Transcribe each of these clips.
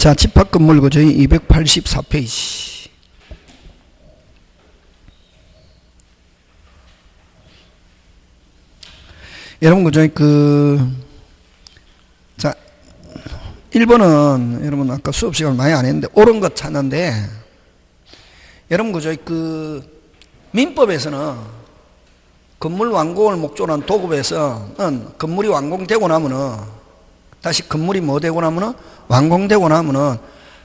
자, 집합건물 그죠? 284페이지. 여러분, 그죠? 자, 1번은 여러분 아까 수업 시간을 많이 안 했는데, 옳은 것 찾는데, 여러분, 그죠? 민법에서는 건물 완공을 목적으로 한 도급에서는 건물이 완공되고 나면은, 다시 건물이 뭐 되고 나면은, 완공되고 나면은,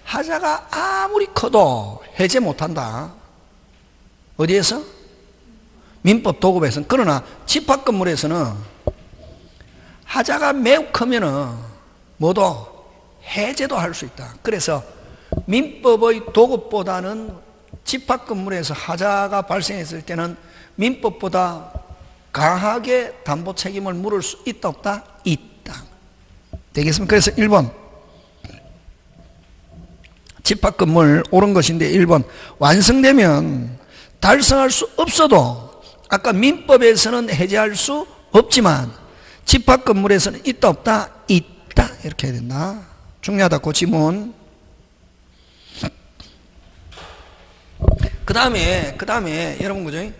하자가 아무리 커도 해제 못 한다. 어디에서? 민법 도급에서는. 그러나 집합건물에서는 하자가 매우 크면은 뭐도 해제도 할 수 있다. 그래서 민법의 도급보다는 집합건물에서 하자가 발생했을 때는 민법보다 강하게 담보 책임을 물을 수 있다 없다? 있다. 되겠습니까? 그래서 1번 집합건물 옳은 것인데 1번 완성되면 달성할 수 없어도 아까 민법에서는 해제할 수 없지만 집합건물에서는 있다 없다? 있다. 이렇게 해야 된다. 중요하다. 그 지문. 그 다음에 여러분 그죠?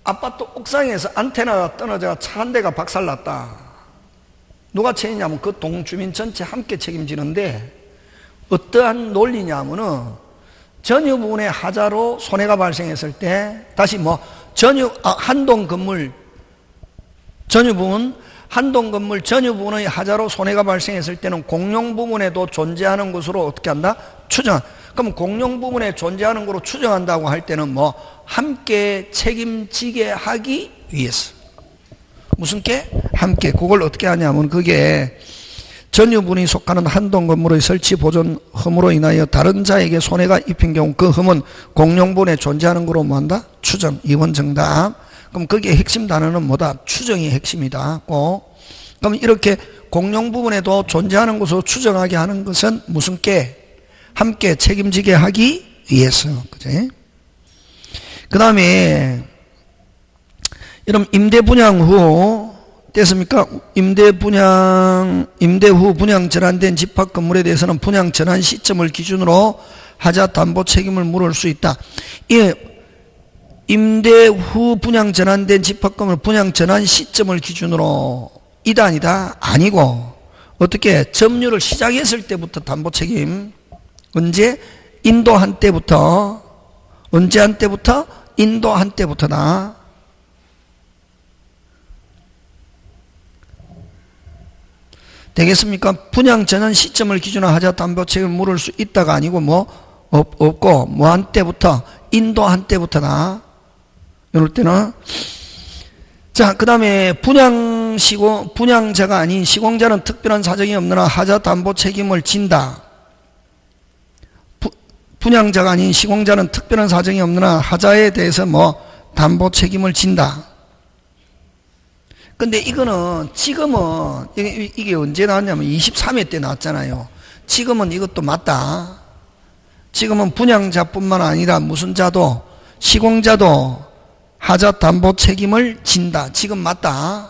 아파트 옥상에서 안테나가 떨어져 차 한 대가 박살났다. 누가 책임냐면 그 동주민 전체 함께 책임지는데 어떠한 논리냐면은 전유 부분의 하자로 손해가 발생했을 때 다시 한동 건물 전유 부분 전유 부분의 하자로 손해가 발생했을 때는 공용 부분에도 존재하는 것으로 어떻게 한다? 추정. 그럼 공용 부분에 존재하는 것으로 추정한다고 할 때는 함께 책임지게 하기 위해서. 무슨 게? 함께. 그걸 어떻게 하냐면 그게 전유분이 속하는 한동 건물의 설치 보존 흠으로 인하여 다른 자에게 손해가 입힌 경우 그 흠은 공용분에 존재하는 거로 뭐한다? 추정. 2번 정답. 그럼 거기에 핵심 단어는 뭐다? 추정이 핵심이다. 그럼 이렇게 공용 부분에도 존재하는 것으로 추정하게 하는 것은 무슨 게? 함께 책임지게 하기 위해서. 그지? 그 다음에 여러분 임대 분양 후 됐습니까? 임대 후 분양 전환된 집합 건물에 대해서는 분양 전환 시점을 기준으로 하자 담보 책임을 물을 수 있다. 임대 후 분양 전환된 집합 건물 분양 전환 시점을 기준으로 이다 아니다? 아니고 어떻게 점유를 시작했을 때부터 담보 책임. 언제? 인도한 때부터. 언제 한 때부터? 인도한 때부터다. 되겠습니까? 분양 전환 시점을 기준으로 하자 담보 책임을 물을 수 있다가 아니고 없고 한 때부터? 인도한 때부터다. 이럴 때는 자, 그 다음에 분양자가 아닌 시공자는 특별한 사정이 없느나 하자 담보 책임을 진다. 분양자가 아닌 시공자는 특별한 사정이 없느나 하자에 대해서 담보 책임을 진다. 근데 이거는 지금은 이게 언제 나왔냐면 23회 때 나왔잖아요. 지금은 이것도 맞다. 지금은 분양자뿐만 아니라 무슨 자도 시공자도 하자 담보 책임을 진다. 지금 맞다.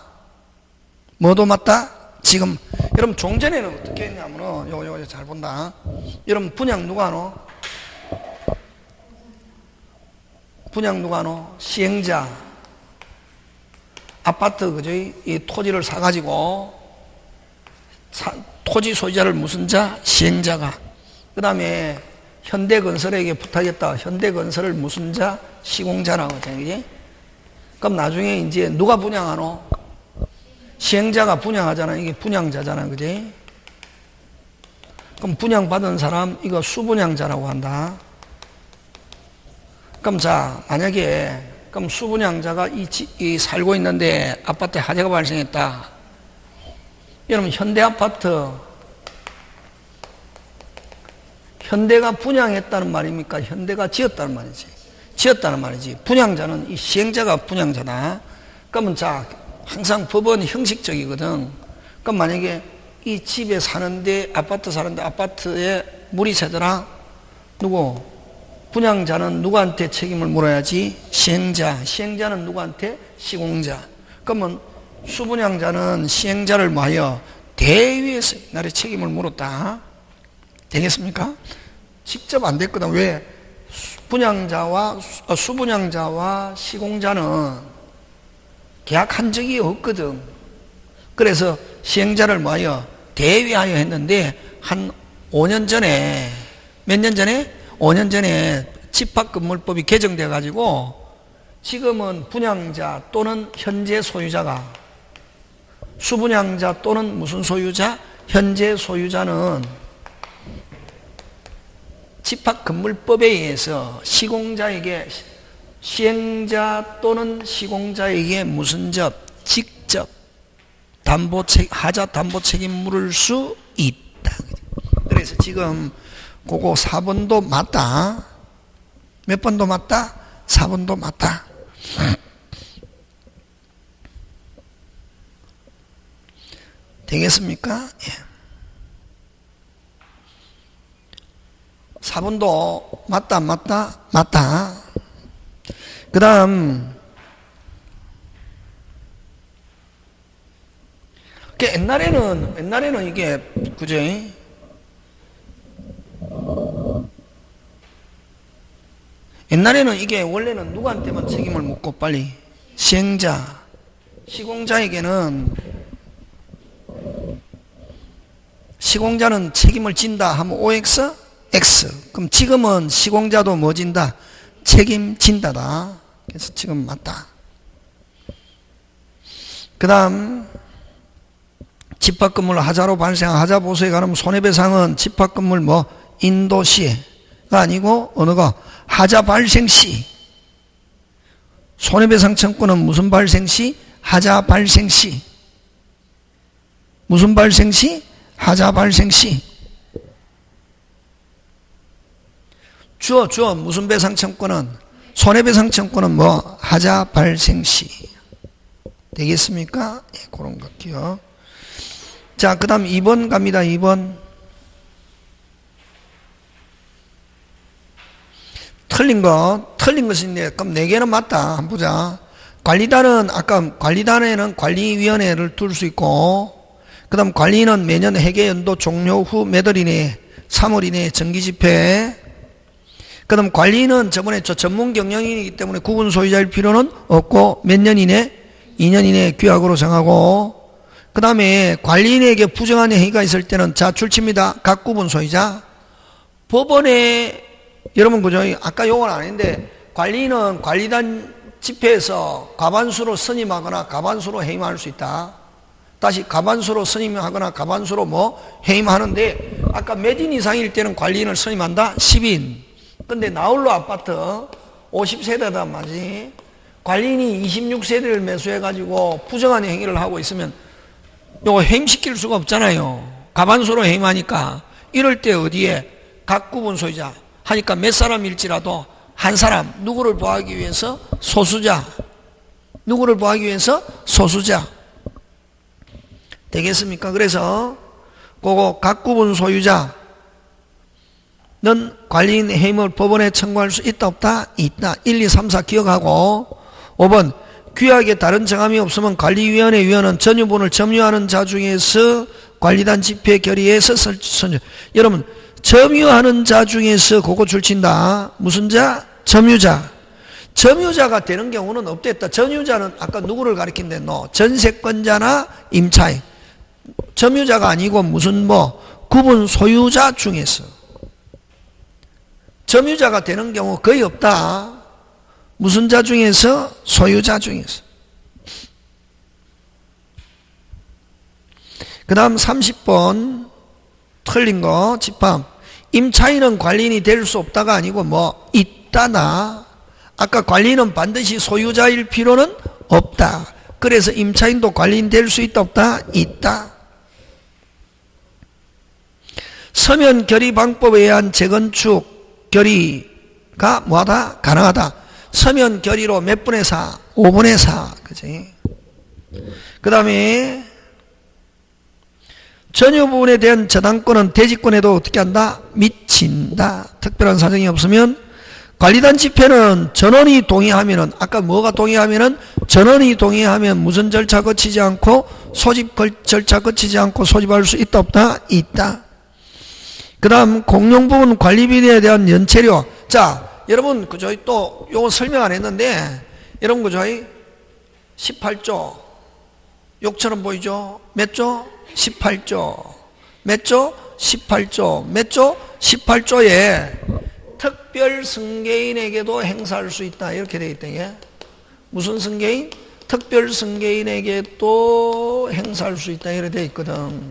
뭐도 맞다? 지금. 여러분 종전에는 어떻게 했냐면은 요거 잘 본다. 여러분 분양 누가 하노? 분양 누가 하노? 시행자. 아파트 그죠? 이 토지를 사가지고 토지 소유자를 무슨 자? 시행자가. 그 다음에 현대건설에게 부탁했다. 현대건설을 무슨 자? 시공자라고 하잖아요. 그럼 나중에 이제 누가 분양하노? 시행자가 분양하잖아. 이게 분양자잖아. 그지? 그럼 분양받은 사람, 이거 수분양자라고 한다. 그럼 자, 만약에, 그럼 수분양자가 이 살고 있는데 아파트에 화재가 발생했다. 여러분, 현대아파트, 현대가 분양했다는 말입니까? 현대가 지었다는 말이지. 지었다는 말이지. 분양자는 이 시행자가 분양자다. 그러면 자, 항상 법은 형식적이거든. 그럼 만약에 이 집에 사는데, 아파트 사는데 아파트에 물이 새더라. 누구? 분양자는 누구한테 책임을 물어야지? 시행자. 시행자는 누구한테? 시공자. 그러면 수분양자는 시행자를 뭐하여? 대위에서 나를 책임을 물었다. 되겠습니까? 직접 안 됐거든. 왜? 수분양자와 시공자는 계약한 적이 없거든. 그래서 시행자를 뭐하여? 대위하여 했는데 한 5년 전에, 몇 년 전에? 5년 전에 집합건물법이 개정돼 가지고 지금은 분양자 또는 현재 소유자가, 수분양자 또는 무슨 소유자? 현재 소유자는 집합건물법에 의해서 시행자 또는 시공자에게 무슨 직접 하자 담보 책임 물을 수 있다. 그래서 지금 그거 4번도 맞다. 몇 번도 맞다? 4번도 맞다. 되겠습니까? 예. 4번도 맞다 안 맞다? 맞다. 그 다음 옛날에는 이게 그죠? 옛날에는 이게 원래는 누구한테만 책임을 묻고 빨리 시행자, 시공자에게는 시공자는 책임을 진다 하면 OX, X. 그럼 지금은 시공자도 뭐 진다? 책임진다다. 그래서 지금 맞다. 그 다음 집합건물 하자로 발생한 하자보수에 관한 손해배상은 집합건물 인도시가 아니고 어느 거? 하자 발생시. 손해배상 청구는 무슨 발생시? 하자 발생시. 무슨 발생시? 하자 발생시. 주어 무슨 배상 청구는? 손해배상 청구는 하자 발생시. 되겠습니까? 예, 그런 것 같아요. 자, 그 다음 2번 갑니다. 2번. 틀린 것인데, 그럼 4개는 맞다. 한번 보자. 관리단은, 아까 관리단에는 관리위원회를 둘 수 있고, 그 다음 관리인은 매년 회계연도 종료 후 몇 월 이내에, 3월 이내에 정기집회. 그 다음 관리인은 저번에 전문 경영인이기 때문에 구분 소유자일 필요는 없고, 몇 년 이내? 2년 이내에 규약으로 정하고, 그 다음에 관리인에게 부정한 행위가 있을 때는 자 출치입니다. 각 구분 소유자. 법원에 여러분 그죠? 아까 용어는 안 했는데 관리인은 관리단 집회에서 과반수로 선임하거나 과반수로 해임할 수 있다. 다시 과반수로 선임하거나 과반수로 해임하는데 아까 몇 인 이상일 때는 관리인을 선임한다? 10인. 근데 나홀로 아파트 50세대다 말이지. 관리인이 26세대를 매수해가지고 부정한 행위를 하고 있으면 요거 해임시킬 수가 없잖아요. 과반수로 해임하니까. 이럴 때 어디에? 각 구분 소유자 하니까 몇 사람일지라도 한 사람, 누구를 보호하기 위해서? 소수자. 누구를 보호하기 위해서? 소수자. 되겠습니까? 그래서 그거 각 구분 소유자는 관리인 해임을 법원에 청구할 수 있다 없다? 있다. 1, 2, 3, 4 기억하고 5번 규약에 다른 정함이 없으면 관리위원회 위원은 전유분을 점유하는 자 중에서 관리단 집회 결의에서 선정. 여러분 점유하는 자 중에서 그거 줄친다. 무슨 자? 점유자. 점유자가 되는 경우는 없댔다. 점유자는 아까 누구를 가리킨대? 전세권자나 임차인. 점유자가 아니고 무슨 구분 소유자 중에서. 점유자가 되는 경우 거의 없다. 무슨 자 중에서? 소유자 중에서. 그 다음 30번 틀린 거 집합. 임차인은 관리인이 될 수 없다가 아니고 있다나. 아까 관리인은 반드시 소유자일 필요는 없다. 그래서 임차인도 관리인 될 수 있다 없다? 있다. 서면 결의 방법에 의한 재건축 결의가 뭐하다? 가능하다. 서면 결의로 몇 분의 4? 5분의 4. 그지? 그 다음에 전유 부분에 대한 저당권은 대지권에도 어떻게 한다? 미친다. 특별한 사정이 없으면 관리단 집회는 전원이 동의하면은 아까 뭐가 동의하면은 전원이 동의하면 무슨 절차 거치지 않고 소집 절차 거치지 않고 소집할 수 있다 없다? 있다. 그 다음 공용부분 관리비리에 대한 연체료. 자, 여러분 그저 또 요거 설명 안 했는데 여러분 그저 18조 욕처럼 보이죠? 몇 조? 18조. 몇 조? 18조. 몇 조? 18조에 특별 승계인에게도 행사할 수 있다 이렇게 되어 있다. 이게 무슨 승계인? 특별 승계인에게도 행사할 수 있다 이렇게 되어 있거든.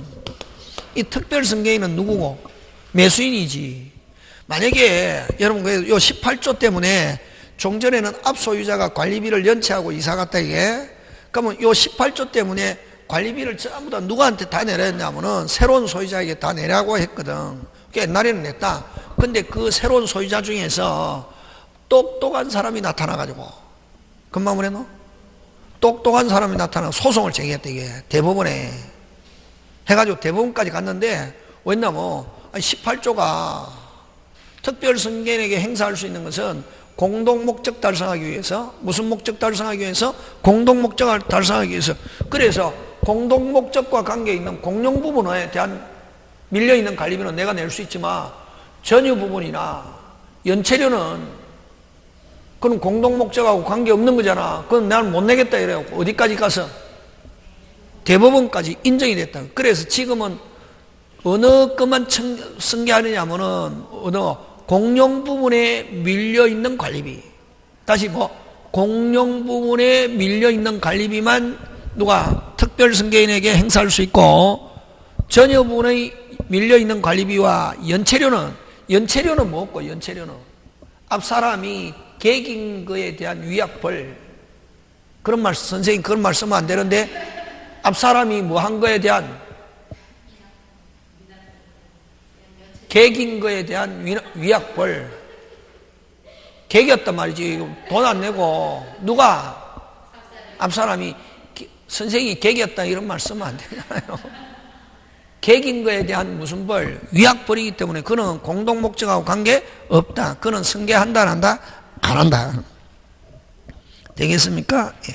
이 특별 승계인은 누구고? 매수인이지. 만약에 여러분 요 18조 때문에 종전에는 앞소유자가 관리비를 연체하고 이사 갔다 이게, 그러면 요 18조 때문에 관리비를 전부 다 누구한테 다 내려 했냐면은 새로운 소유자에게 다 내라고 했거든. 그러니까 옛날에는 냈다. 근데 그 새로운 소유자 중에서 똑똑한 사람이 나타나가지고, 금방 뭐래노? 똑똑한 사람이 나타나 소송을 제기했다 이게 대법원에 해가지고 대법원까지 갔는데 왜냐면 18조가 특별 승계인에게 행사할 수 있는 것은 공동 목적 달성하기 위해서, 무슨 목적 달성하기 위해서? 공동 목적을 달성하기 위해서. 그래서 공동 목적과 관계 있는 공용 부분에 대한 밀려 있는 관리비는 내가 낼 수 있지만 전유 부분이나 연체료는 그건 공동 목적하고 관계 없는 거잖아. 그건 내가 못 내겠다 이래요. 어디까지 가서? 대법원까지 인정이 됐다. 그래서 지금은 어느 것만 승계하느냐면은 어느 공용 부분에 밀려 있는 관리비. 다시 공용 부분에 밀려 있는 관리비만 누가 특별 승계인에게 행사할 수 있고, 전유 부분에 밀려 있는 관리비와 연체료는 뭐고? 연체료는 앞 사람이 개긴 거에 대한 위약벌. 그런 말, 선생님 그런 말 쓰면 안 되는데, 앞 사람이 뭐 한 거에 대한 개긴 거에 대한 위약벌. 개겼단 말이지. 돈 안 내고 누가? 앞 사람이. 선생님이 개겼다 이런 말 쓰면 안 되잖아요. 개긴 거에 대한 무슨 벌? 위약벌이기 때문에 그는 공동 목적하고 관계 없다. 그는 승계한다 안 한다? 안 한다. 되겠습니까? 예.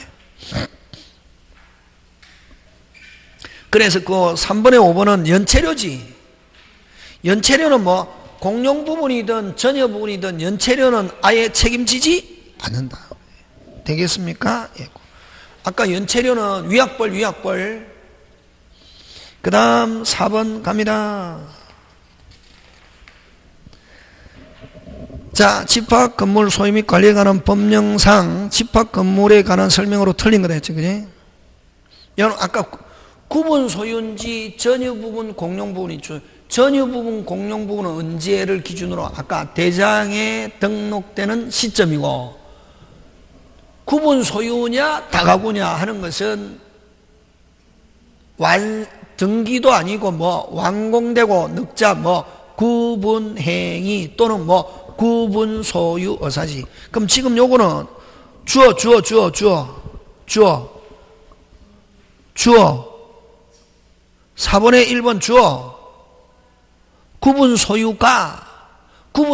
그래서 그 3번에 5번은 연체료지. 연체료는 공용 부분이든 전유 부분이든 연체료는 아예 책임지지 않는다. 되겠습니까? 예. 아까 연체료는 위약벌. 그 다음 4번 갑니다. 자, 집합 건물 소유 및 관리에 관한 법령상 집합 건물에 관한 설명으로 틀린 거다 했죠. 그지? 여러분 아까 구분 소유인지 전유 부분 공용 부분이 있죠. 전유 부분 공용 부분은 언제를 기준으로? 아까 대장에 등록되는 시점이고, 구분 소유냐 다가구냐 하는 것은 등기도 아니고 완공되고 늑자 구분행위 또는 구분 소유 의사지. 그럼 지금 요거는 주어 4번에 1번 주어 구분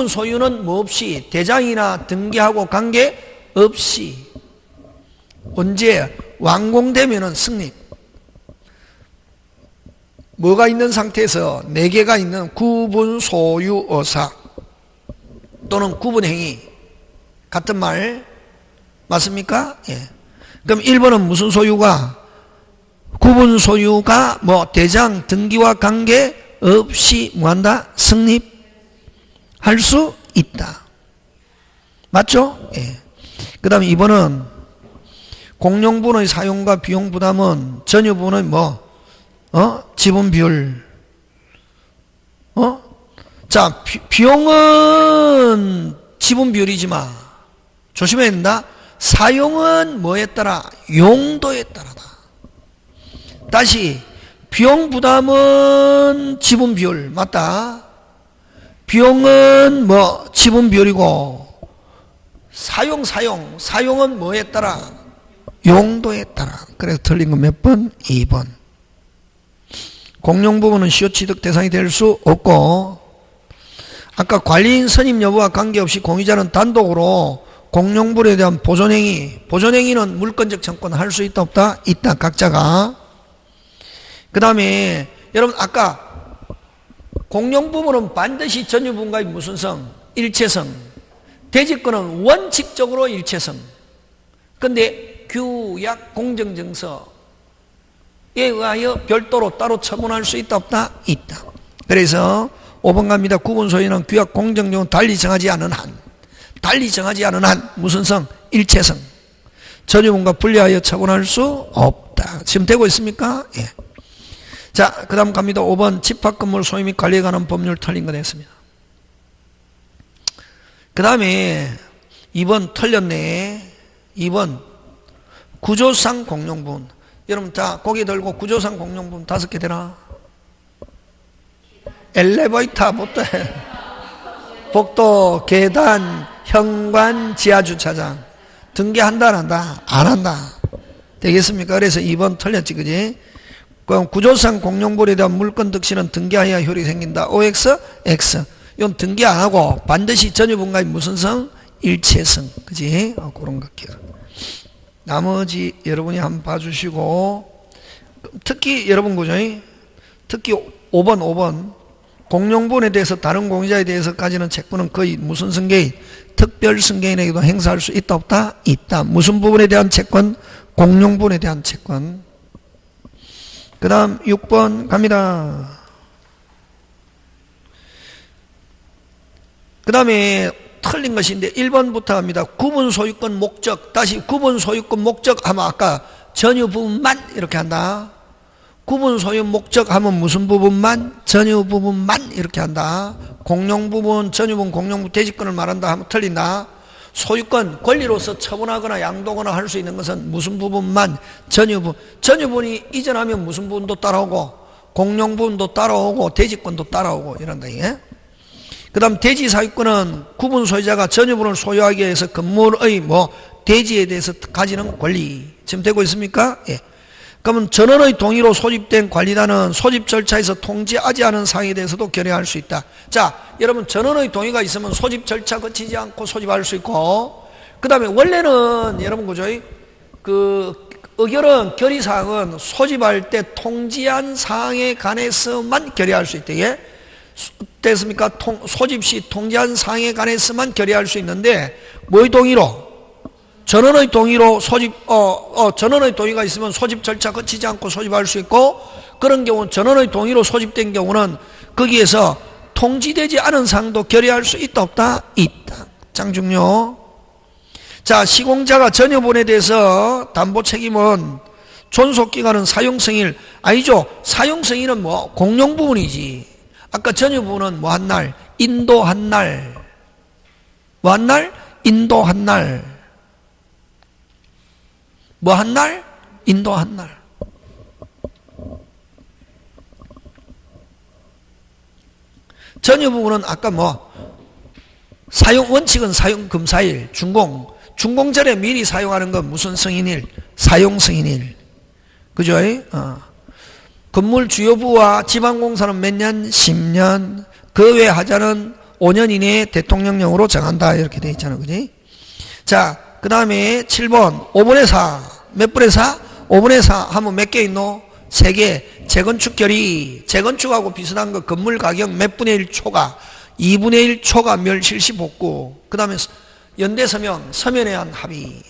소유는 뭐 없이 대장이나 등기하고 관계 없이 언제 완공되면은 승립. 뭐가 있는 상태에서 4개가 있는 구분 소유 의사 또는 구분 행위 같은 말 맞습니까? 예. 그럼 1번은 무슨 소유가? 구분 소유가 대장 등기와 관계 없이 뭐한다? 승립할 수 있다. 맞죠? 예. 그 다음에 2번은 공용부분의 사용과 비용 부담은 전유부분의 지분 비율. 자, 비용은 지분 비율이지만 조심해야 된다. 사용은 뭐에 따라? 용도에 따라다. 다시 비용 부담은 지분 비율 맞다. 비용은 지분 비율이고 사용은 뭐에 따라? 용도에 따라. 그래서 틀린 건 몇 번? 2번. 공용 부분은 시효 취득 대상이 될 수 없고, 아까 관리인 선임 여부와 관계없이 공유자는 단독으로 공용부분에 대한 보존행위는 물권적 청구는 할 수 있다 없다? 있다. 각자가. 그 다음에 여러분 아까 공용부문은 반드시 전유부분과의 무슨 성? 일체성. 대지권은 원칙적으로 일체성. 근데 규약 공정증서에 의하여 별도로 따로 처분할 수 있다 없다? 있다. 그래서 5번 갑니다. 구분소유는 규약 공정증은 달리 정하지 않은 한 무슨 성? 일체성. 전유분과 분리하여 처분할 수 없다. 지금 되고 있습니까? 예. 자, 그 다음 갑니다. 5번 집합건물 소유 및 관리에 관한 법률 틀린 거 됐습니다. 그 다음에 2번 틀렸네. 2번 구조상 공용분. 여러분 자 고개 들고 구조상 공용분 5개 되나? 엘리베이터, 복도, 계단, 현관, 지하주차장. 등기한다 안 한다? 안 한다. 되겠습니까? 그래서 2번 틀렸지, 그지? 그럼 구조상 공용분에 대한 물권 득실은 등기하여야 효력이 생긴다. OX, X. 이건 등기 안 하고 반드시 전유분과의 무슨 성? 일체성. 그지? 그런 거 기억. 나머지 여러분이 한번 봐주시고, 특히 여러분 그죠? 특히 5번. 공용분에 대해서 다른 공유자에 대해서까지는 채권은 거의 무슨 승계인? 특별 승계인에게도 행사할 수 있다 없다? 있다. 무슨 부분에 대한 채권? 공용분에 대한 채권. 그 다음 6번 갑니다. 그 다음에 틀린 것인데 1번부터 갑니다. 구분 소유권 목적. 다시 구분 소유권 목적 하면 아까 전유 부분만 이렇게 한다. 구분 소유 목적 하면 무슨 부분만? 전유 부분만 이렇게 한다. 공용 부분, 전유 부분, 공용 부분, 대지권을 말한다 하면 틀린다. 소유권, 권리로서 처분하거나 양도거나 할 수 있는 것은 무슨 부분만? 전유 부분. 전유 부분이 이전하면 무슨 부분도 따라오고, 공용 부분도 따라오고, 대지권도 따라오고 이런다. 예? 그 다음 대지 사유권은 구분 소유자가 전유 부분을 소유하기 위해서 건물의 대지에 대해서 가지는 권리. 지금 되고 있습니까? 예. 그러면 전원의 동의로 소집된 관리단은 소집 절차에서 통지하지 않은 사항에 대해서도 결의할 수 있다. 자, 여러분 전원의 동의가 있으면 소집 절차 거치지 않고 소집할 수 있고, 그 다음에 원래는 여러분 그죠? 그 의결은 결의사항은 소집할 때 통지한 사항에 관해서만 결의할 수 있다. 예? 됐습니까? 소집 시 통지한 사항에 관해서만 결의할 수 있는데 뭐의 동의로? 전원의 동의로 소집, 전원의 동의가 있으면 소집 절차 거치지 않고 소집할 수 있고, 그런 경우는 전원의 동의로 소집된 경우는 거기에서 통지되지 않은 사항도 결의할 수 있다 없다? 있다. 장중요. 자, 시공자가 전유분에 대해서 담보 책임은 존속기간은 사용승일. 아니죠. 사용승일은 공용 부분이지. 아까 전유부는 한 날? 인도한 날. 한 날? 인도한 날. 한 날? 인도한 날. 전유 부분은 아까 사용 원칙은 사용 금사일, 준공 전에 미리 사용하는 건 무슨 승인일? 사용 승인일. 그죠? 건물 주요부와 지방공사는 몇 년? 10년. 그 외 하자는 5년 이내에 대통령령으로 정한다. 이렇게 되어 있잖아. 그지? 자, 그 다음에 7번 5분의 4 몇 분의 4? 5분의 4 하면 몇 개 있노? 3개. 재건축 결의. 재건축하고 비슷한 거 건물 가격 몇 분의 1 초과 2분의 1 초과 멸실시 복구. 그 다음에 연대서면 서면에 한 합의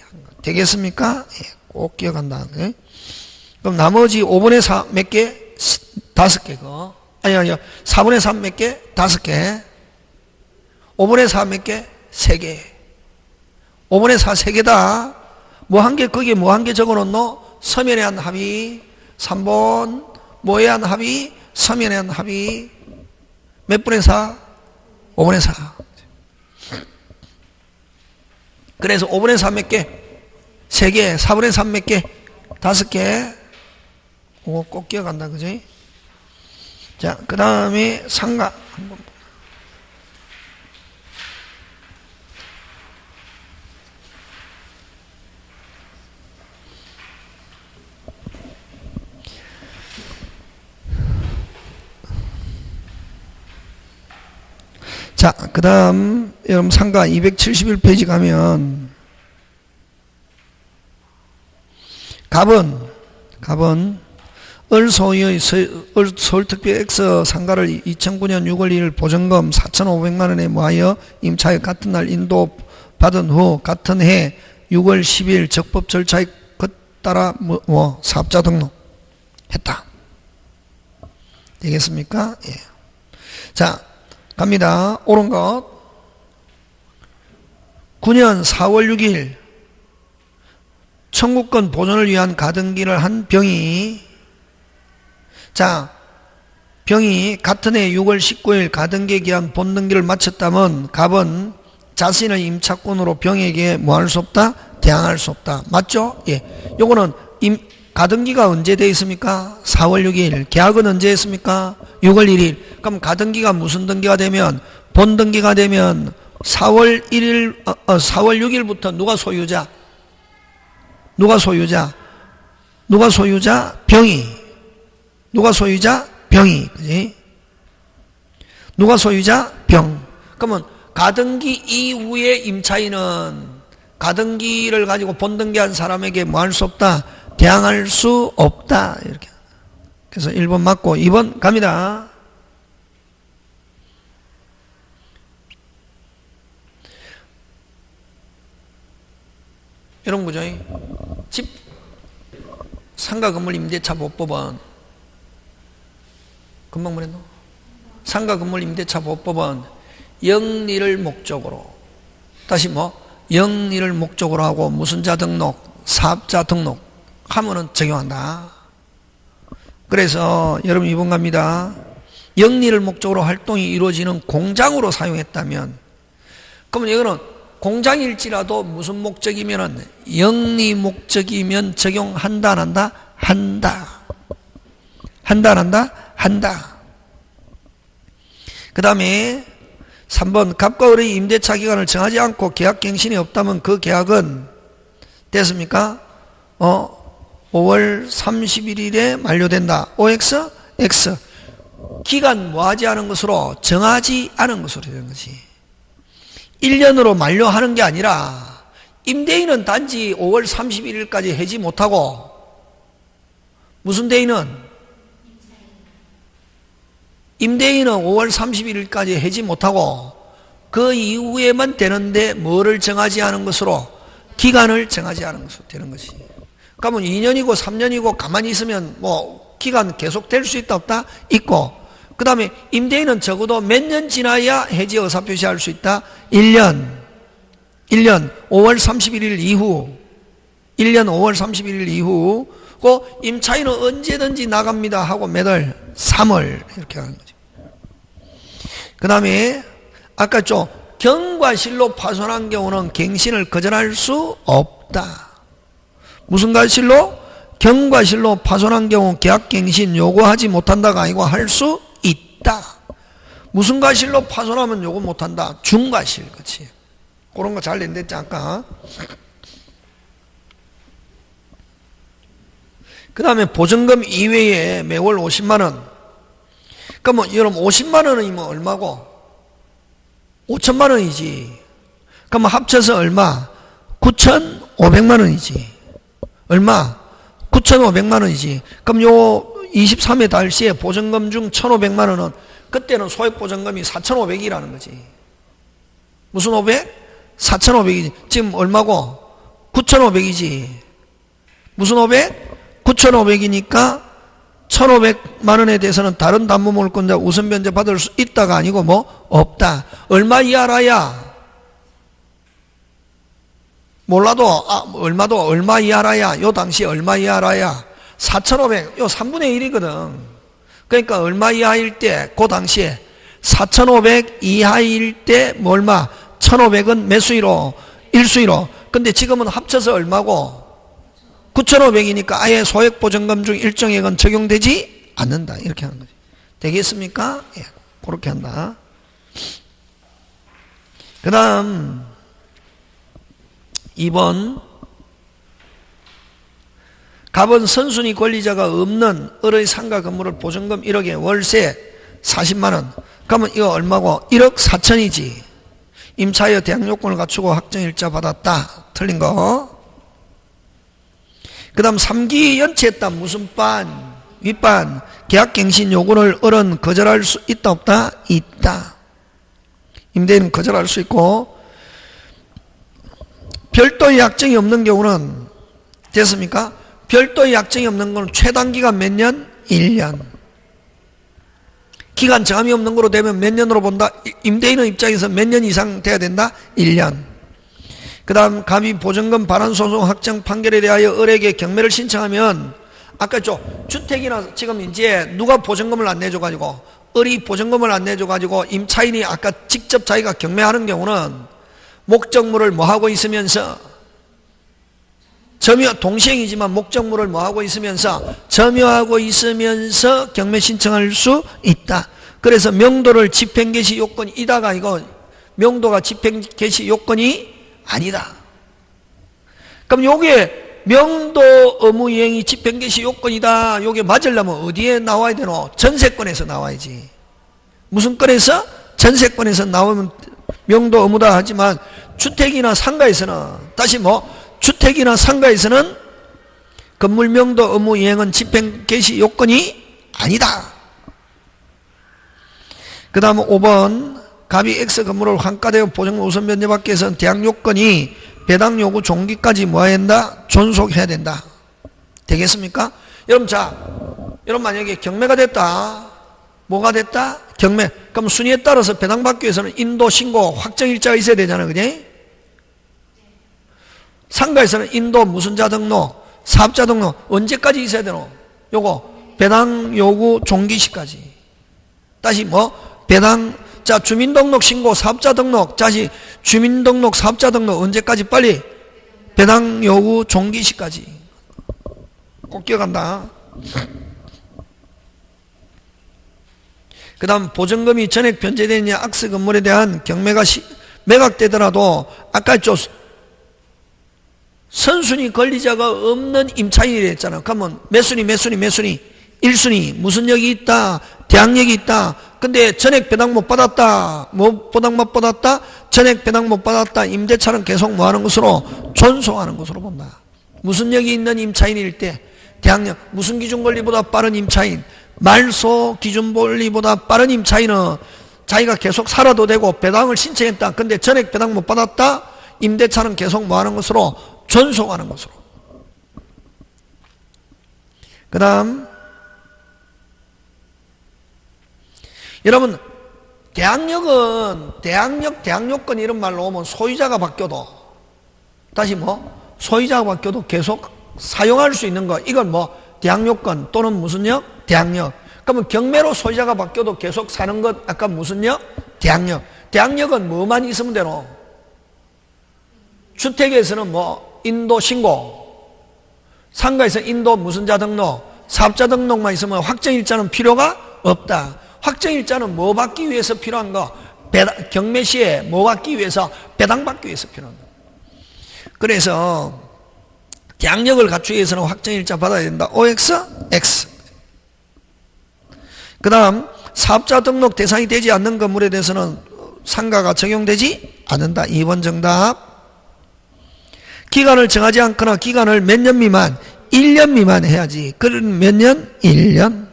되겠습니까? 예, 꼭 기억한다. 네? 그럼 나머지 5분의 4 몇 개? 5개. 아니 4분의 3 몇 개? 5개. 5분의 4 몇 개? 3개. 5분의 4 3개다. 한 개, 거기에 한 개 적어 놓노? 서면에 한 합의. 3번, 뭐에 한 합의? 서면에 한 합의. 몇 분의 4? 5분의 4. 그래서 5분의 4 몇 개? 3개. 4분의 3 몇 개? 5개. 그거 꼭 기억한다, 그지? 자, 그 다음에 상가. 한번. 자, 그 다음 여러분 상가 271페이지 가면 갑은 을소의 서울특별 X 상가를 2009년 6월 1일 보증금 4,500만 원에 모하여 임차에 같은 날 인도 받은 후 같은 해 6월 10일 적법 절차에 따라 사업자 등록했다. 되겠습니까? 예. 자, 갑니다. 옳은 것. 9년 4월 6일 청구권 보존을 위한 가등기를 한 병이, 자, 병이 같은 해 6월 19일 가등기에 기한 본등기를 마쳤다면 갑은 자신의 임차권으로 병에게 뭐 할 수 없다? 대항할 수 없다. 맞죠? 예. 요거는 가등기가 언제 돼 있습니까? 4월 6일. 계약은 언제 했습니까? 6월 1일. 그럼 가등기가 무슨 등기가 되면, 본등기가 되면 4월 1일, 4월 6일부터 누가 소유자? 누가 소유자? 누가 소유자? 병이. 누가 소유자? 병이. 그지? 누가 소유자? 병. 그러면 가등기 이후에 임차인은 가등기를 가지고 본등기한 사람에게 뭐 할 수 없다? 대항할 수 없다. 이렇게. 그래서 1번 맞고 2번 갑니다. 이런 거죠. 집 상가 건물 임대차 보호법은 금방 뭐랬노? 상가 건물 임대차 보호법은 영리를 목적으로, 다시 영리를 목적으로 하고 무슨 자 등록, 사업자 등록 하면은 적용한다. 그래서 여러분 2번 갑니다. 영리를 목적으로 활동이 이루어지는 공장으로 사용했다면, 그러면 이거는 공장일지라도 무슨 목적이면은 영리 목적이면 적용한다, 안 한다? 한다. 한다, 안 한다? 한다. 그 다음에 3번 갑과 을의 임대차 기간을 정하지 않고 계약 갱신이 없다면 그 계약은 됐습니까? 5월 31일에 만료된다. OX? X. 기간 뭐하지 않은 것으로 정하지 않은 것으로 되는 거지. 1년으로 만료하는 게 아니라 임대인은 단지 5월 31일까지 해지 못하고 무슨 대인은? 임대인은 5월 31일까지 해지 못하고 그 이후에만 되는데 뭐를 정하지 않은 것으로? 기간을 정하지 않은 것으로 되는 것이. 그러면 2년이고 3년이고 가만히 있으면 뭐 기간 계속 될 수 있다 없다? 있고, 그 다음에 임대인은 적어도 몇 년 지나야 해지 의사표시할 수 있다? 1년 5월 31일 이후, 1년 5월 31일 이후, 그 임차인은 언제든지 나갑니다 하고 매달 3월 이렇게 하는 거죠. 그 다음에 아까 좀 경과실로 파손한 경우는 갱신을 거절할 수 없다. 무슨 과실로? 경과실로 파손한 경우 계약갱신 요구하지 못한다가 아니고 할 수 있다. 무슨 과실로 파손하면 요구 못한다? 중과실. 그치? 그런 거 잘 낸댔지 아까. 그 다음에 보증금 이외에 매월 50만원. 그러면 여러분 50만원이면 얼마고? 5천만원이지. 그러면 합쳐서 얼마? 9,500만원이지. 얼마? 9,500만원이지. 그럼 요 23회 달시에 보증금 중 1,500만원은 그때는 소액보증금이 4,500이라는 거지. 무슨 500? 4,500이지. 지금 얼마고? 9,500이지. 무슨 500? 9,500이니까 1,500만원에 대해서는 다른 담보물권자 우선 변제 받을 수 있다가 아니고 뭐? 없다. 얼마 이하라야? 몰라도 얼마도 얼마 이하라야? 요 당시 얼마 이하라야? 4,500, 요 3분의 1이거든. 그러니까 얼마 이하일 때, 그 당시에 4,500 이하일 때 뭐 얼마? 1,500은 몇 수위로? 1수위로. 근데 지금은 합쳐서 얼마고? 9,500이니까 아예 소액보증금 중 일정액은 적용되지 않는다. 이렇게 하는 거지. 되겠습니까? 예, 그렇게 한다. 그 다음 2번 갑은 선순위 권리자가 없는 을의 상가 건물을 보증금 1억에 월세 40만원. 그러면 이거 얼마고? 1억 4천이지. 임차여 대항요건을 갖추고 확정일자 받았다. 틀린 거. 그 다음 3기 연체했다. 무슨 반? 윗반 계약갱신 요구를 을은 거절할 수 있다 없다? 있다. 임대인은 거절할 수 있고, 별도의 약정이 없는 경우는 됐습니까? 별도의 약정이 없는 건 최단기간 몇 년? 1년. 기간 정함이 없는 거로 되면 몇 년으로 본다? 임대인의 입장에서 몇 년 이상 돼야 된다? 1년. 그 다음 갑이 보증금 반환소송 확정 판결에 대하여 을에게 경매를 신청하면, 아까 했죠. 주택이나 지금 이제 누가 보증금을 안 내줘가지고, 을이 보증금을 안 내줘가지고 임차인이 아까 직접 자기가 경매하는 경우는 목적물을 뭐 하고 있으면서 동시행이지만 목적물을 뭐 하고 있으면서 점유하고 있으면서 경매 신청할 수 있다. 그래서 명도를 집행 개시 요건이다가 이거 명도가 집행 개시 요건이 아니다. 그럼 요게 명도 의무 이행이 집행 개시 요건이다. 요게 맞으려면 어디에 나와야 되노? 전세권에서 나와야지. 무슨 건에서? 전세권에서 나오면 명도 의무다 하지만 주택이나 상가에서는 다시 주택이나 상가에서는 건물 명도 의무 이행은 집행 개시 요건이 아니다. 그 다음 5번 갑이 X 건물을 환가되어 보증금 우선 면제받기 위해서는 대항 요건이 배당 요구 종기까지 뭐 해야 된다? 존속해야 된다. 되겠습니까? 여러분 여러분 만약에 경매가 됐다. 뭐가 됐다? 경매. 그럼 순위에 따라서 배당받기 위해서는 인도, 신고, 확정일자가 있어야 되잖아요. 그지? 상가에서는 인도, 무슨자 등록, 사업자 등록 언제까지 있어야 되노? 요거 배당 요구 종기시까지. 다시 배당 주민등록 신고, 사업자 등록, 다시 주민등록, 사업자 등록 언제까지? 빨리 배당 요구 종기시까지. 꼭 기억한다. 그 다음 보증금이 전액 변제되느냐 악스 건물에 대한 경매가 매각되더라도 아까 했죠. 선순위 권리자가 없는 임차인이 했잖아. 그러면 몇 순위 1순위 무슨 역이 있다? 대항력이 있다. 근데 전액 배당 못 받았다. 배당 못 받았다? 전액 배당 못 받았다. 임대차는 계속 뭐하는 것으로? 존속하는 것으로 본다. 무슨 역이 있는 임차인일 때 대항력, 무슨 기준 권리보다 빠른 임차인, 말소 기준 권리보다 빠른 임차인은 자기가 계속 살아도 되고 배당을 신청했다. 근데 전액 배당 못 받았다. 임대차는 계속 뭐하는 것으로? 존속하는 것으로. 그 다음 여러분 대항력권 이런 말로 오면 소유자가 바뀌어도 다시 소유자가 바뀌어도 계속 사용할 수 있는 거 이걸 대항력권 또는 무슨 역? 대항력. 그러면 경매로 소유자가 바뀌어도 계속 사는 것 아까 무슨 역? 대항력. 대항력은 뭐만 있으면 되노? 주택에서는 인도 신고, 상가에서 인도 무슨자 등록, 사업자 등록만 있으면 확정일자는 필요가 없다. 확정일자는 뭐 받기 위해서 필요한 거? 경매 시에 뭐 받기 위해서? 배당 받기 위해서 필요한 거. 그래서 대항력을 갖추기 위해서는 확정일자 받아야 된다. OX, X. 그 다음 사업자 등록 대상이 되지 않는 건물에 대해서는 상가가 적용되지 않는다. 2번 정답. 기간을 정하지 않거나 기간을 몇 년 미만? 1년 미만 해야지. 그럼 몇 년? 1년.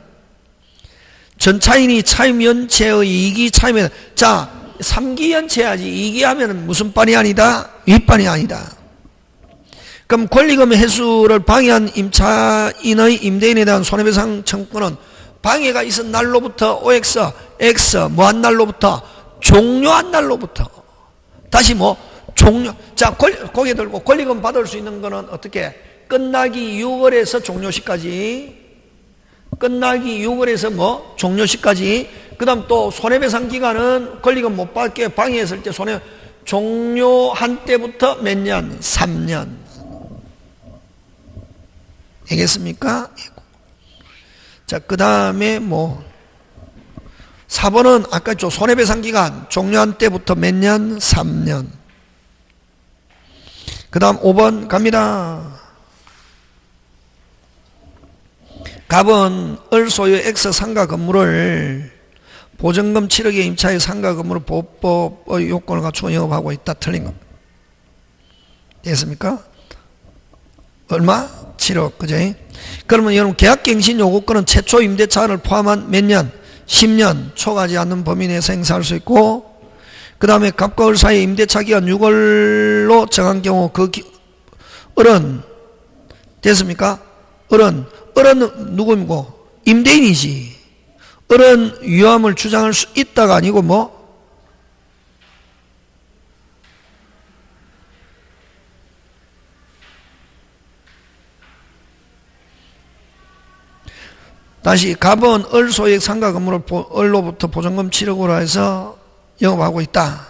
전차인이 차임연체의 이익이 차이면 3기 연체해야지. 2기 하면 무슨 반이 아니다? 윗반이 아니다. 그럼 권리금의 회수를 방해한 임차인의 임대인에 대한 손해배상 청구는 방해가 있은 날로부터 OX, X 뭐한 날로부터? 종료한 날로부터. 다시 종료. 고개 들고 권리금 받을 수 있는 거는 어떻게? 끝나기 6월에서 종료시까지. 끝나기 6월에서 종료시까지. 그 다음 또 손해배상 기간은 권리금 못 받게 방해했을 때 종료한 때부터 몇 년? 3년. 알겠습니까? 그 다음에 4번은 아까 했죠. 손해배상 기간 종료한 때부터 몇 년? 3년. 그 다음 5번 갑니다. 갑은 을 소유 X 상가 건물을 보증금 7억의 임차의 상가 건물을 보호법의 요건을 갖추고 영업하고 있다. 틀린 것. 됐습니까? 얼마? 7억. 그죠? 그러면 여러분 계약갱신 요구권은 최초 임대차를 포함한 몇 년? 10년 초과하지 않는 범위 내에서 행사할 수 있고, 그 다음에 갑과 을 사이에 임대차 기간 6월로 정한 경우 을은 됐습니까? 을은 누구이고? 임대인이지. 을은 위험을 주장할 수 있다가 아니고 뭐? 다시 갑은 을 소유액 상가 건물을 을로부터 보증금 7억으로 해서 영업하고 있다.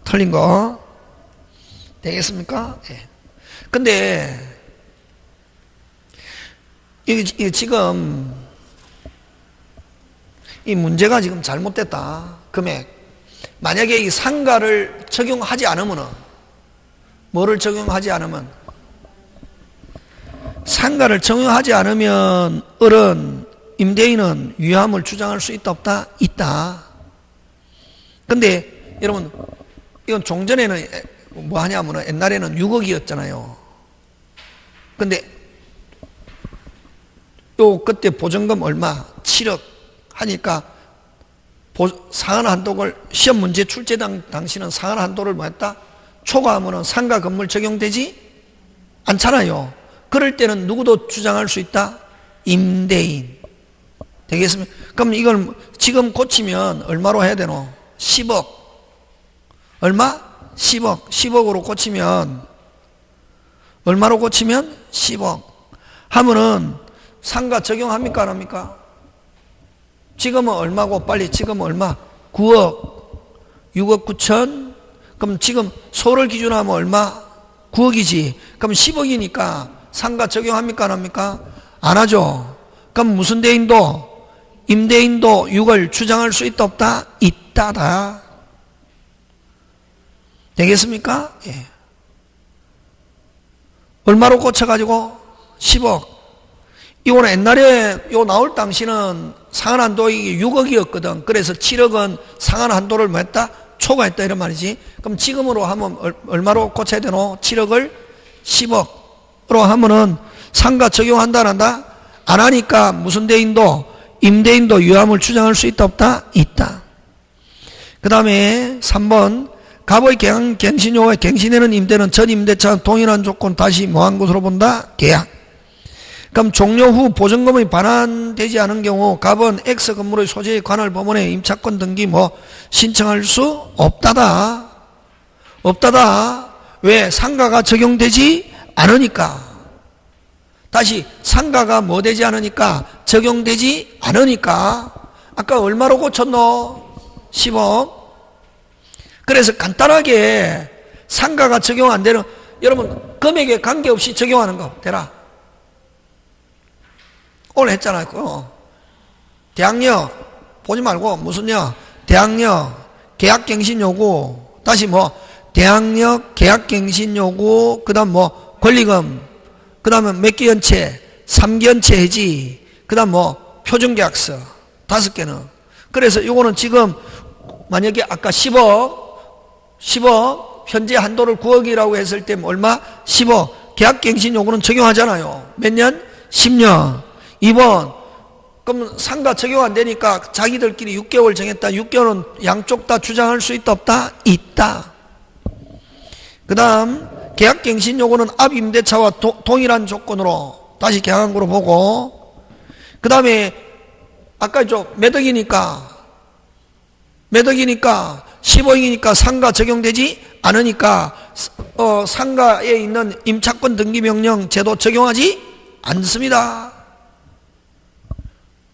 틀린 거 되겠습니까? 예. 근데 이게 지금 이 문제가 지금 잘못됐다. 금액. 만약에 이 상가를 적용하지 않으면은, 뭐를 적용하지 않으면? 상가를 적용하지 않으면 을은, 임대인은 위험을 주장할 수 있다 없다? 있다. 근데 여러분 이건 종전에는 뭐 하냐면 옛날에는 6억이었잖아요. 근데 그때 보증금 얼마? 7억 하니까 상한 한도를 시험 문제 출제 당시는 상한 한도를 뭐 했다? 초과하면 상가 건물 적용되지 않잖아요. 그럴 때는 누구도 주장할 수 있다? 임대인. 되겠습니까? 그럼 이걸 지금 고치면 얼마로 해야 되노? 10억. 얼마? 10억. 10억으로 고치면 얼마로 고치면? 10억. 하면은 상가 적용합니까? 안 합니까? 지금은 얼마고 빨리 지금은 얼마? 9억. 6억 9천. 그럼 지금 소를 기준으로 하면 얼마? 9억이지. 그럼 10억이니까 상가 적용합니까? 안 합니까? 안 하죠. 그럼 무슨 대인도? 임대인도 6을 주장할 수 있다 없다? 있다다. 되겠습니까? 예. 얼마로 고쳐가지고? 10억. 이거는 옛날에 요 나올 당시는 상한 한도이 6억이었거든. 그래서 7억은 상한 한도를 뭐 했다? 초과했다 이런 말이지. 그럼 지금으로 하면 얼마로 고쳐야 되노? 7억을 10억으로 하면은 상가 적용한다 안 한다? 안 하니까 무슨 대인도? 임대인도 위험을 주장할 수 있다 없다? 있다. 그 다음에 3번 갑의 갱신요구에 갱신에는 임대는 전 임대차와 동일한 조건 다시 뭐한 것으로 본다? 계약. 그럼 종료 후 보증금이 반환되지 않은 경우 갑은 X 건물의 소재의 관할 법원에 임차권 등기 신청할 수 없다다. 없다다. 왜? 상가가 적용되지 않으니까. 다시 상가가 뭐 되지 않으니까? 적용되지 않으니까. 아까 얼마로 고쳤노? 10억. 그래서 간단하게 상가가 적용 안 되는, 여러분 금액에 관계없이 적용하는 거 되라. 오늘 했잖아요. 대항력 보지 말고 무슨 역? 대항력, 계약갱신요구, 다시 대항력, 계약갱신요구, 그 다음 권리금, 그 다음에 몇 개 연체? 3기 연체 해지, 그 다음 표준계약서 5개는. 그래서 요거는 지금 만약에 아까 10억 현재 한도를 9억이라고 했을 때 얼마? 10억. 계약갱신 요구는 적용하잖아요. 몇 년? 10년. 2번 그럼 상가 적용 안 되니까 자기들끼리 6개월 정했다. 6개월은 양쪽 다 주장할 수 있다 없다? 있다. 그 다음 계약갱신 요구는 앞 임대차와 동일한 조건으로 다시 계약한 거로 보고, 그 다음에 아까 몇 억이니까 10억이니까 상가 적용되지 않으니까 상가에 있는 임차권 등기명령 제도 적용하지 않습니다.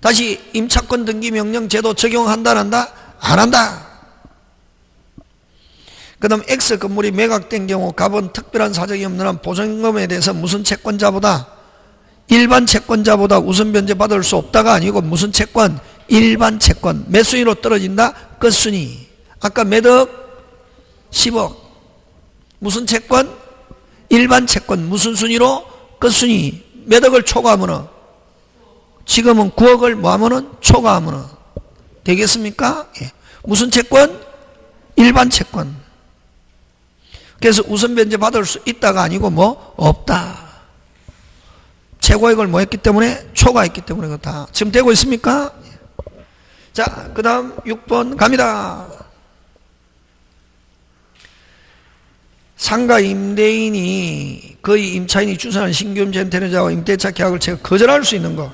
다시 임차권 등기명령 제도 적용한다 안 한다? 안 한다. 그 다음 X 건물이 매각된 경우 갑은 특별한 사정이 없는 한 보증금에 대해서 무슨 채권자보다 일반 채권자보다 우선 변제받을 수 없다가 아니고 무슨 채권? 일반 채권. 몇 순위로 떨어진다? 끝순위. 아까 몇 억? 10억. 무슨 채권? 일반 채권. 무슨 순위로? 끝순위. 몇 억을 초과하면은? 지금은 9억을 뭐하면은? 초과하면은. 되겠습니까? 예. 무슨 채권? 일반 채권. 그래서 우선 변제 받을 수 있다가 아니고 없다. 최고액을 뭐 했기 때문에? 초과했기 때문에 그렇다. 지금 되고 있습니까? 자, 그 다음 6번 갑니다. 상가 임대인이 거의 임차인이 주선한 신규 임차인 대리자와 임대차 계약을 거절할 수 있는 거.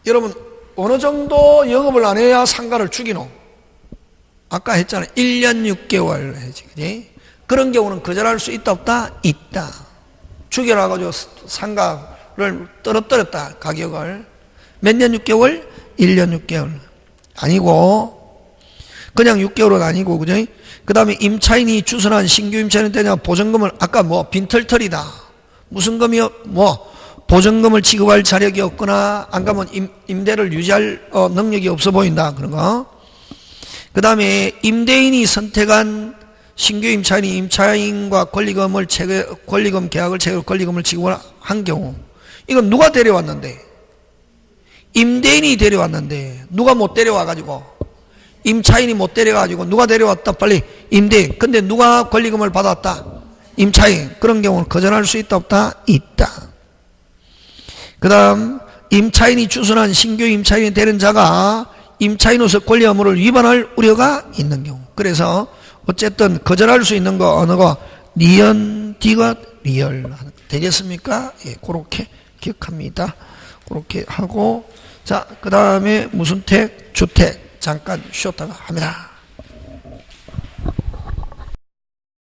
여러분 어느 정도 영업을 안 해야 상가를 죽이노? 아까 했잖아요. 1년 6개월 해지, 그지? 그런 경우는 거절할 수 있다 없다? 있다. 죽여놔가지고 상가를 떨어뜨렸다. 가격을 몇 년 6개월? 1년 6개월 아니고 그냥 6개월은 아니고, 그죠? 그 다음에 임차인이 주선한 신규 임차인은 되냐? 보증금을 아까 뭐 빈털털이다. 무슨 금이요? 뭐 보증금을 지급할 자력이 없거나 안 가면 임대를 유지할 능력이 없어 보인다. 그런 거. 그 다음에 임대인이 선택한 신규 임차인이 임차인과 권리금 계약을 체결 권리금을 지급을 한 경우, 이건 누가 데려왔는데? 임대인이 데려왔는데 누가 못 데려와가지고, 임차인이 못 데려가지고 누가 데려왔다? 빨리 임대인. 근데 누가 권리금을 받았다? 임차인. 그런 경우는 거절할 수 있다 없다? 있다. 그 다음 임차인이 주선한 신규 임차인이 되는 자가 임차인으로서 권리 의무를 위반할 우려가 있는 경우. 그래서 어쨌든 거절할 수 있는 거 어느 거? 니은, 디귿, 리얼. 되겠습니까? 예, 그렇게 기억합니다. 그렇게 하고, 자, 그 다음에 무슨 택? 주택. 잠깐 쉬었다가 합니다.